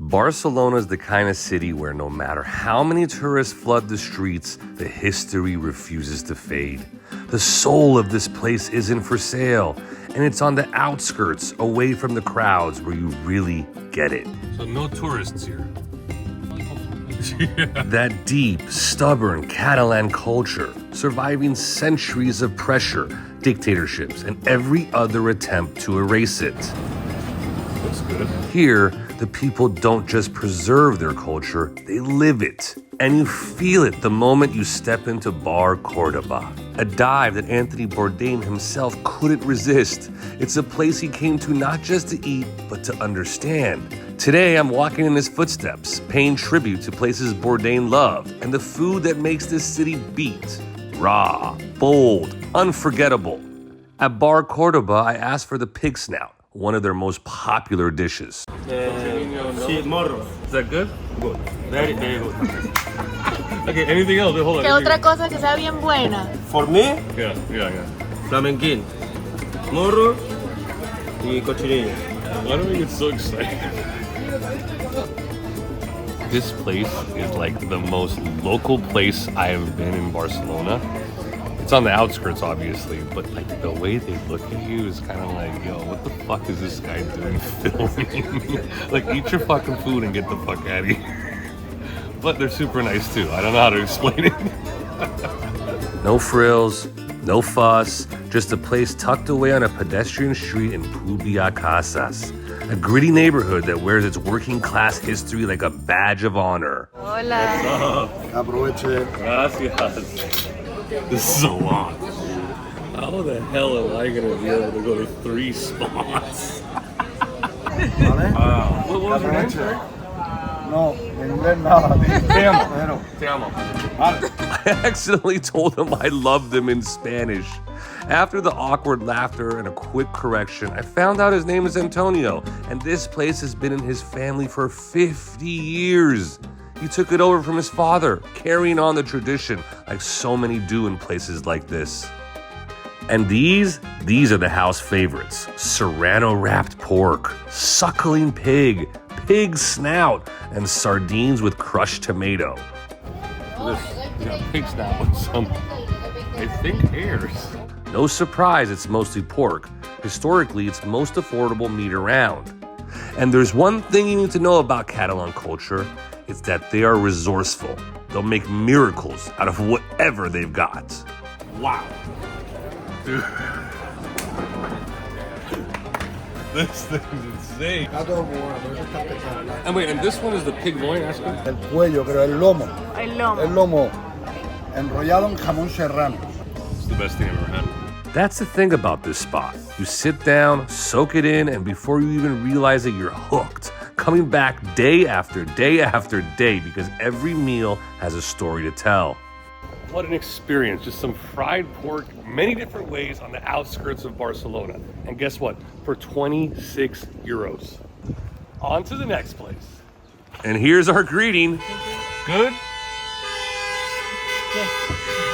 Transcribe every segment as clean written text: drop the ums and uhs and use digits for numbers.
Barcelona is the kind of city where no matter how many tourists flood the streets, the history refuses to fade. The soul of this place isn't for sale, and it's on the outskirts, away from the crowds, where you really get it. So no tourists here. That deep, stubborn Catalan culture, surviving centuries of pressure, dictatorships, and every other attempt to erase it. That's good. Here, the people don't just preserve their culture, they live it. And you feel it the moment you step into Bar Córdoba, a dive that Anthony Bourdain himself couldn't resist. It's a place he came to not just to eat, but to understand. Today, I'm walking in his footsteps, paying tribute to places Bourdain loved and the food that makes this city beat. Raw, bold, unforgettable. At Bar Córdoba, I asked for the pig snout, one of their most popular dishes. Morros. Is that good? Good. Very, very good. Okay, anything else? Hold on. ¿Qué otra cosa que sea bien buena? For me, Yeah. flamenquín, morros y cochinillo. Why do we get so excited? This place is like the most local place I have been in Barcelona. It's on the outskirts, obviously, but like the way they look at you is kind of like, yo, what the fuck is this guy doing filming? Like, eat your fucking food and get the fuck out of here. But they're super nice too. I don't know how to explain it. No frills, no fuss, just a place tucked away on a pedestrian street in Pubilla Casas, a gritty neighborhood that wears its working class history like a badge of honor. Hola. Aproveche. Gracias. This is a lot. How the hell am I gonna be able to go to 3 spots? What was your name, sir? No, en inglés nada. Te amo. I accidentally told him I loved him in Spanish. After the awkward laughter and a quick correction, I found out his name is Antonio, and this place has been in his family for 50 years. He took it over from his father, carrying on the tradition like so many do in places like this. And these are the house favorites. Serrano-wrapped pork, suckling pig, pig snout, and sardines with crushed tomato. This pig snout with some, I think, hairs. No surprise it's mostly pork. Historically, it's most affordable meat around. And there's one thing you need to know about Catalan culture. It's that they are resourceful. They'll make miracles out of whatever they've got. Wow. Dude. This thing's insane. And wait, and this one is the pig loin, asking? El cuello, pero el lomo. El lomo. El lomo enrollado en jamón serrano. It's the best thing I've ever had. That's the thing about this spot. You sit down, soak it in, and before you even realize it, you're hooked. Coming back day after day after day because every meal has a story to tell. What an experience. Just some fried pork, many different ways on the outskirts of Barcelona. And guess what? For 26 euros. On to the next place. And here's our greeting. Good?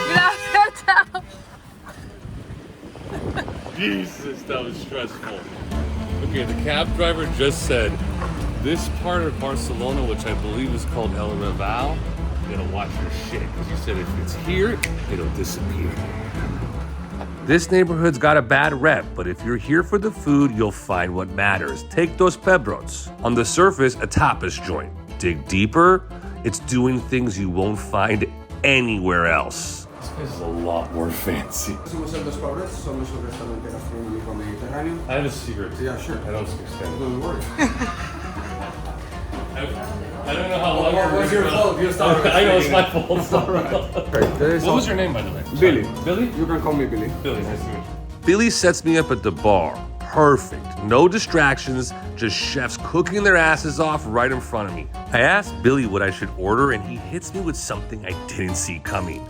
Gracias, chao. Jesus, that was stressful. Okay, the cab driver just said, this part of Barcelona, which I believe is called El Raval, you gotta watch your shit, because he said if it's here, it'll disappear. This neighborhood's got a bad rep, but if you're here for the food, you'll find what matters. Take Dos Pebrots. On the surface, a tapas joint. Dig deeper, it's doing things you won't find anywhere else. This is a lot more fancy. I have a secret. Yeah, sure. I don't speak Spanish. Don't worry. I don't know how long What's your fault? You started. I know it's my fault. It's all right. What What was your name, by the way? Billy. Billy? You can call me Billy. Billy, nice to meet you. Billy sets me up at the bar. Perfect. No distractions, just chefs cooking their asses off right in front of me. I asked Billy what I should order, and he hits me with something I didn't see coming.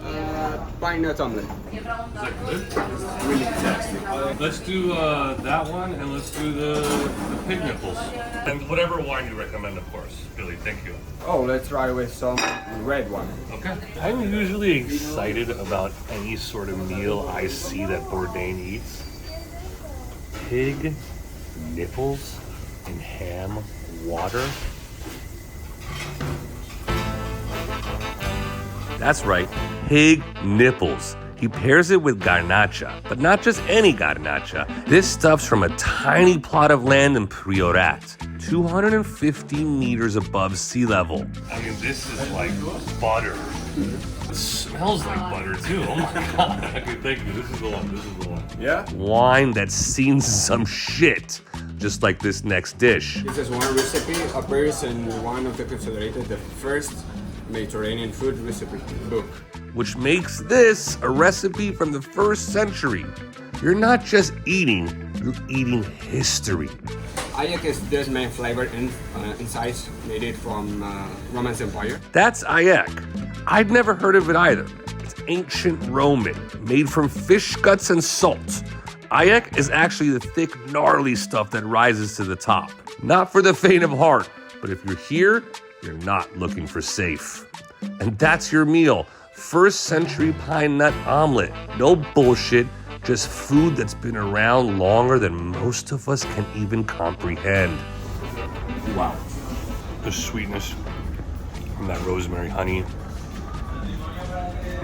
Pine nut omelet. Is that good? Really fantastic. Let's do that one, and let's do the pig nipples. And whatever wine you recommend, of course. Billy, thank you. Oh, let's try with some red one. Okay. I'm usually excited about any sort of meal I see that Bourdain eats. Pig nipples and ham water. That's right, pig nipples. He pairs it with garnacha, but not just any garnacha. This stuff's from a tiny plot of land in Priorat, 250 meters above sea level. I mean, this is like butter. It smells like butter too. Oh my god. Okay, thank you. This is the one. Yeah? Wine that's seen some shit, just like this next dish. This is one recipe appears in one of the considered the first Mediterranean food recipe book. Which makes this a recipe from the 1st century. You're not just eating, you're eating history. Ayak is this main flavor inside made it from Roman Empire. That's ayak. I'd never heard of it either. It's ancient Roman, made from fish guts and salt. Ayak is actually the thick, gnarly stuff that rises to the top. Not for the faint of heart, but if you're here, you're not looking for safe. And that's your meal. 1st century pine nut omelet. No bullshit, just food that's been around longer than most of us can even comprehend. Wow. The sweetness from that rosemary honey.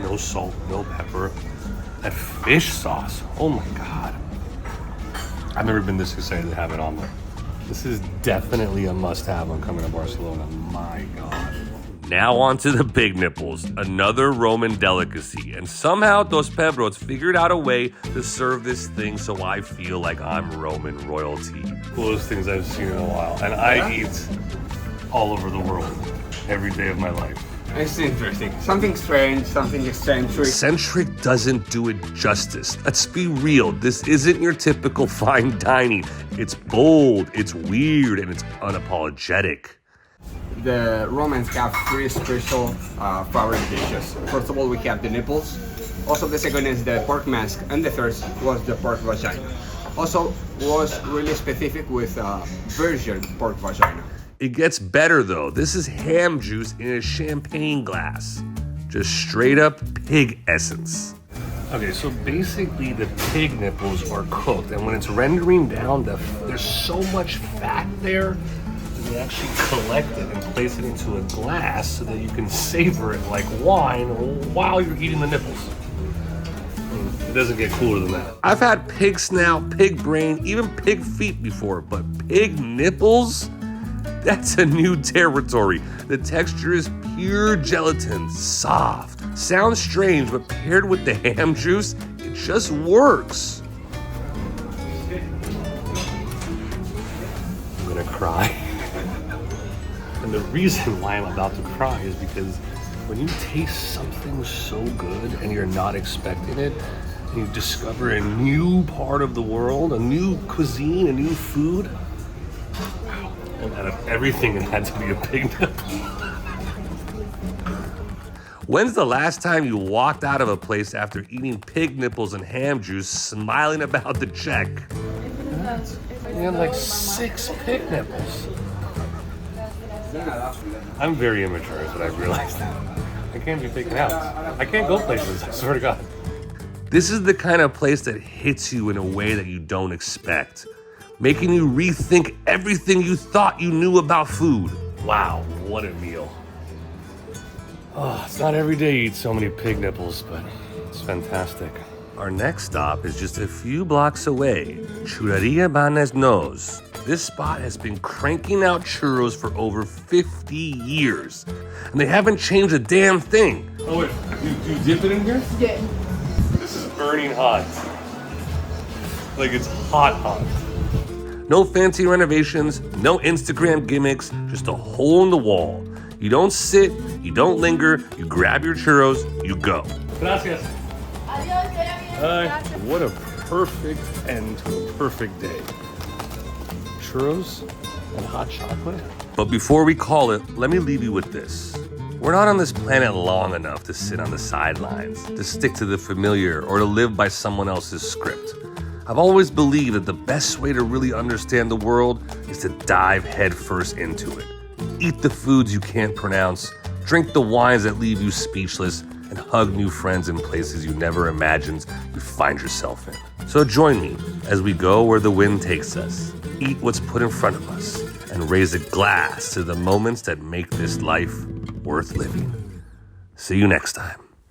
No salt, no pepper. That fish sauce. Oh my god. I've never been this excited to have an omelet. This is definitely a must-have when coming to Barcelona. My god. Now on to the pig nipples, another Roman delicacy. And somehow Dos Pebrots figured out a way to serve this thing so I feel like I'm Roman royalty. Coolest things I've seen in a while. And I eat all over the world every day of my life. It's interesting. Something strange, something eccentric. Eccentric doesn't do it justice. Let's be real, this isn't your typical fine dining. It's bold, it's weird, and it's unapologetic. The Romans have 3 special favorite dishes. First of all, we have the nipples. Also, the second is the pork mask, and the third was the pork vagina. Also, was really specific with virgin pork vagina. It gets better though. This is ham juice in a champagne glass. Just straight up pig essence. Okay, so basically the pig nipples are cooked, and when it's rendering down, there's so much fat there that they actually collect it and place it into a glass so that you can savor it like wine while you're eating the nipples. It doesn't get cooler than that. I've had pig snout, pig brain, even pig feet before, but pig nipples? That's a new territory. The texture is pure gelatin, soft. Sounds strange, but paired with the ham juice, it just works. I'm gonna cry. And the reason why I'm about to cry is because when you taste something so good and you're not expecting it, and you discover a new part of the world, a new cuisine, a new food, and out of everything, it had to be a pig nipple. When's the last time you walked out of a place after eating pig nipples and ham juice, smiling about the check? We had like 6 pig nipples. I'm very immature, is what I've realized. I can't be taken out. I can't go places, I swear to God. This is the kind of place that hits you in a way that you don't expect, making you rethink everything you thought you knew about food. Wow, what a meal. Oh, it's not every day you eat so many pig nipples, but it's fantastic. Our next stop is just a few blocks away, Churreria Banes Nos. This spot has been cranking out churros for over 50 years, and they haven't changed a damn thing. Oh wait, you dip it in here? Yeah. This is burning hot. Like it's hot. No fancy renovations, no Instagram gimmicks, just a hole in the wall. You don't sit, you don't linger, you grab your churros, you go. Gracias. What a perfect end to a perfect day. Churros and hot chocolate. But before we call it, let me leave you with this. We're not on this planet long enough to sit on the sidelines, to stick to the familiar, or to live by someone else's script. I've always believed that the best way to really understand the world is to dive headfirst into it. Eat the foods you can't pronounce, drink the wines that leave you speechless, and hug new friends in places you never imagined you'd find yourself in. So join me as we go where the wind takes us, eat what's put in front of us, and raise a glass to the moments that make this life worth living. See you next time.